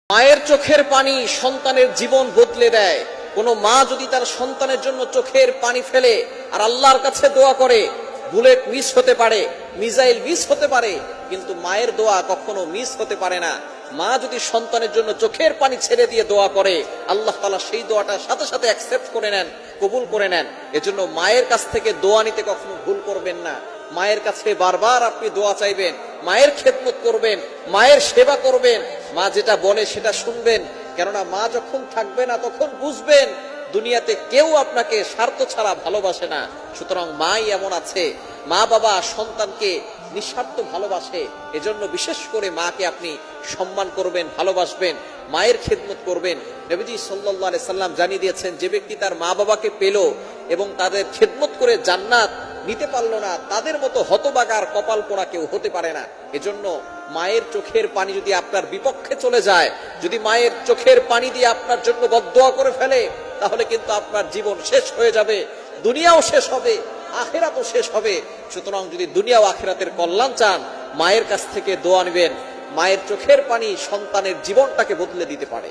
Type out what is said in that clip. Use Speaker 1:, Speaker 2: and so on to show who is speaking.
Speaker 1: মায়ের চোখের পানি সন্তানের জীবন বদলে দেয়। কোনো মা যদি তার সন্তানের জন্য চোখের পানি ফেলে আর আল্লাহর কাছে দোয়া করে, বুলেট মিস হতে পারে, মিসাইল মিস হতে পারে, কিন্তু মায়ের দোয়া কখনো মিস হতে পারে না। মা যদি সন্তানের জন্য চোখের পানি ছেড়ে দিয়ে দোয়া করে, আল্লাহ তাআলা সেই দোয়াটা সাথে সাথে অ্যাকসেপ্ট করে নেন, কবুল করে নেন। এজন্য মায়ের কাছ থেকে দোয়া নিতে কখনো ভুল করবেন না। মায়ের কাছে বারবার আপনি দোয়া চাইবেন, মায়ের খেদমত করবেন, মায়ের সেবা করবেন, মা যেটা বলে সেটা শুনবেন। কেননা মা যখন থাকবে না তখন বুঝবেন দুনিয়াতে কেউ আপনাকে স্বার্থ ছাড়া ভালোবাসে না। সুতরাং মাই এমন আছে, মা বাবা সন্তানকে নিঃস্বার্থ ভালোবাসে। এজন্য বিশেষ করে মাকে আপনি সম্মান করবেন, ভালোবাসবেন, মায়ের খেদমত করবেন। নবীজি সাল্লাল্লাহু আলাইহি সাল্লাম জানিয়ে দিয়েছেন, যে ব্যক্তি তার মা বাবাকে পেল এবং তাদের খেদমত করে জান্নাত নিতে পারলো না, তাদের মতো হতবাগার কপাল পোড়া কেউ হতে পারে না। এজন্য মায়ের চোখের পানি যদি আপনার বিপক্ষে চলে যায়, যদি মায়ের চোখের পানি দিয়ে আপনার জন্য বদদোয়া করে ফেলে, তাহলে কিন্তু আপনার জীবন শেষ হয়ে যাবে, দুনিয়াও শেষ হবে, আখিরাতও শেষ হবে। সুতরাং যদি দুনিয়া ও আখিরাতের কল্যাণ চান, মায়ের কাছ থেকে দোয়া নেবেন। মায়ের চোখের পানি সন্তানের জীবনটাকে বদলে দিতে পারে।